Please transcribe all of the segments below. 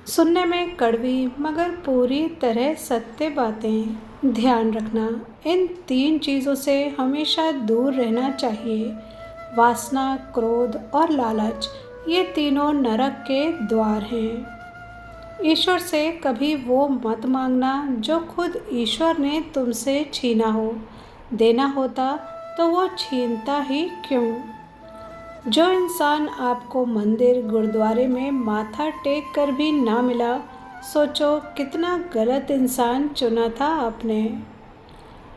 सुनने में कड़वी मगर पूरी तरह सत्य बातें। ध्यान रखना, इन 3 चीज़ों से हमेशा दूर रहना चाहिए। वासना, क्रोध और लालच, ये तीनों नरक के द्वार हैं। ईश्वर से कभी वो मत मांगना जो खुद ईश्वर ने तुमसे छीना हो। देना होता तो वो छीनता ही क्यों। जो इंसान आपको मंदिर गुरुद्वारे में माथा टेक कर भी ना मिला, सोचो कितना गलत इंसान चुना था आपने।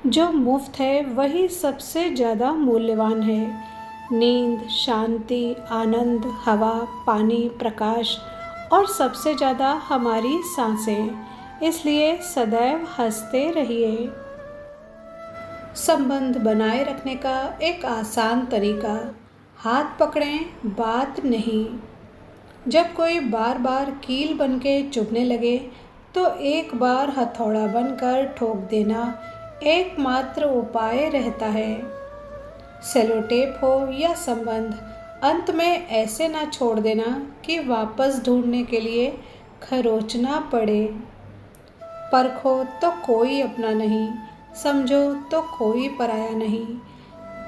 जो मुफ्त है वही सबसे ज़्यादा मूल्यवान है। नींद, शांति, आनंद, हवा, पानी, प्रकाश और सबसे ज़्यादा हमारी सांसें। इसलिए सदैव हंसते रहिए। संबंध बनाए रखने का एक आसान तरीका, हाथ पकड़ें, बात नहीं। जब कोई बार बार कील बनके चुभने लगे तो एक बार हथौड़ा बनकर ठोक देना एकमात्र उपाय रहता है। सेलोटेप हो या संबंध, अंत में ऐसे ना छोड़ देना कि वापस ढूंढने के लिए खरोचना पड़े। परखो तो कोई अपना नहीं, समझो तो कोई पराया नहीं।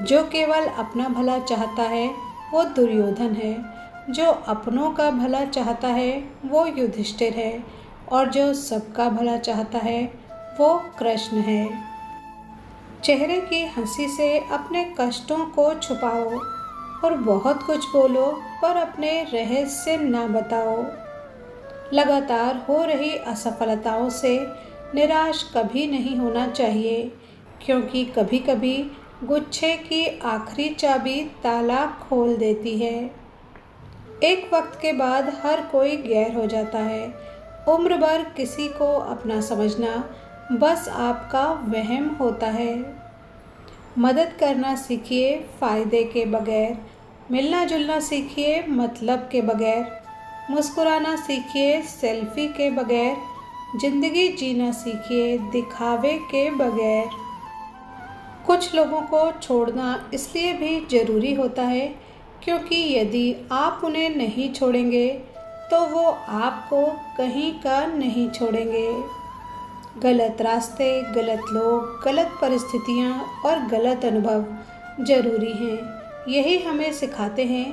जो केवल अपना भला चाहता है वो दुर्योधन है, जो अपनों का भला चाहता है वो युधिष्ठिर है, और जो सबका भला चाहता है वो कृष्ण है। चेहरे की हंसी से अपने कष्टों को छुपाओ और बहुत कुछ बोलो पर अपने रहस्य ना बताओ। लगातार हो रही असफलताओं से निराश कभी नहीं होना चाहिए, क्योंकि कभी कभी गुच्छे की आखिरी चाबी ताला खोल देती है। एक वक्त के बाद हर कोई गैर हो जाता है। उम्र भर किसी को अपना समझना बस आपका वहम होता है। मदद करना सीखिए फ़ायदे के बगैर, मिलना जुलना सीखिए मतलब के बगैर, मुस्कुराना सीखिए सेल्फी के बगैर, ज़िंदगी जीना सीखिए दिखावे के बगैर। कुछ लोगों को छोड़ना इसलिए भी ज़रूरी होता है क्योंकि यदि आप उन्हें नहीं छोड़ेंगे तो वो आपको कहीं का नहीं छोड़ेंगे। गलत रास्ते, गलत लोग, गलत परिस्थितियाँ और गलत अनुभव ज़रूरी हैं। यही हमें सिखाते हैं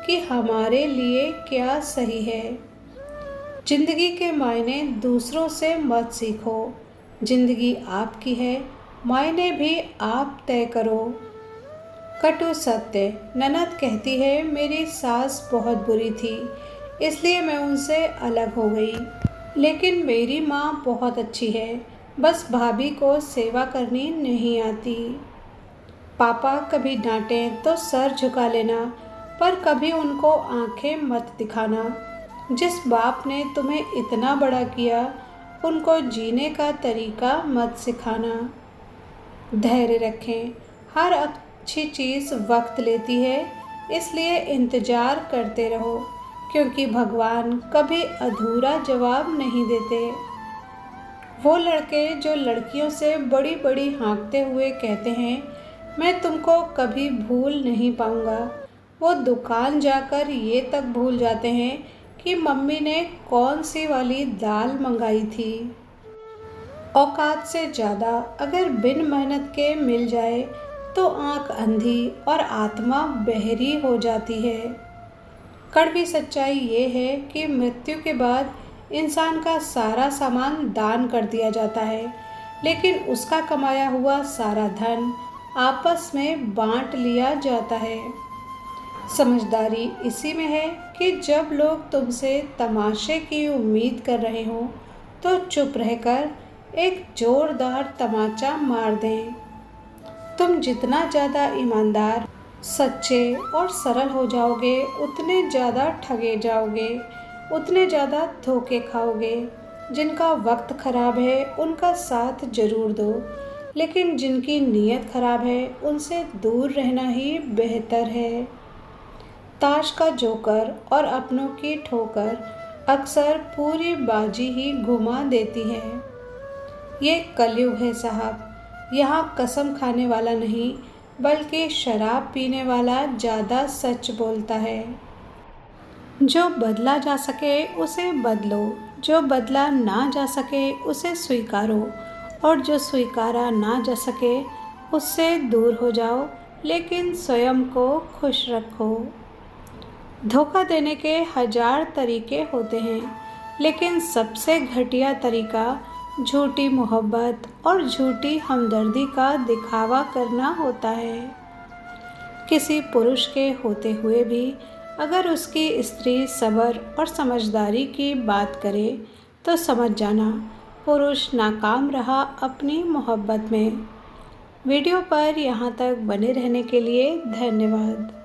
कि हमारे लिए क्या सही है। ज़िंदगी के मायने दूसरों से मत सीखो। ज़िंदगी आपकी है, मायने भी आप तय करो। कटु सत्य, ननद कहती है मेरी सास बहुत बुरी थी इसलिए मैं उनसे अलग हो गई, लेकिन मेरी माँ बहुत अच्छी है, बस भाभी को सेवा करनी नहीं आती। पापा कभी डांटें तो सर झुका लेना, पर कभी उनको आंखें मत दिखाना। जिस बाप ने तुम्हें इतना बड़ा किया उनको जीने का तरीका मत सिखाना। धैर्य रखें, हर अच्छी चीज़ वक्त लेती है, इसलिए इंतज़ार करते रहो, क्योंकि भगवान कभी अधूरा जवाब नहीं देते। वो लड़के जो लड़कियों से बड़ी बड़ी हाँकते हुए कहते हैं मैं तुमको कभी भूल नहीं पाऊँगा, वो दुकान जाकर ये तक भूल जाते हैं कि मम्मी ने कौन सी वाली दाल मंगाई थी। औकात से ज़्यादा अगर बिन मेहनत के मिल जाए तो आँख अंधी और आत्मा बहरी हो जाती है। कड़वी सच्चाई ये है कि मृत्यु के बाद इंसान का सारा सामान दान कर दिया जाता है, लेकिन उसका कमाया हुआ सारा धन आपस में बांट लिया जाता है। समझदारी इसी में है कि जब लोग तुमसे तमाशे की उम्मीद कर रहे हों तो चुप रहकर एक जोरदार तमाचा मार दें। तुम जितना ज़्यादा ईमानदार, सच्चे और सरल हो जाओगे उतने ज़्यादा ठगे जाओगे, उतने ज़्यादा धोखे खाओगे। जिनका वक्त खराब है उनका साथ ज़रूर दो, लेकिन जिनकी नीयत खराब है उनसे दूर रहना ही बेहतर है। ताश का जोकर और अपनों की ठोकर अक्सर पूरी बाजी ही घुमा देती है। ये कलयुग है साहब, यहाँ कसम खाने वाला नहीं बल्कि शराब पीने वाला ज़्यादा सच बोलता है। जो बदला जा सके उसे बदलो, जो बदला ना जा सके उसे स्वीकारो, और जो स्वीकारा ना जा सके उससे दूर हो जाओ, लेकिन स्वयं को खुश रखो। धोखा देने के 1000 तरीके होते हैं, लेकिन सबसे घटिया तरीका झूठी मोहब्बत और झूठी हमदर्दी का दिखावा करना होता है। किसी पुरुष के होते हुए भी अगर उसकी स्त्री सब्र और समझदारी की बात करे तो समझ जाना पुरुष नाकाम रहा अपनी मोहब्बत में। वीडियो पर यहाँ तक बने रहने के लिए धन्यवाद।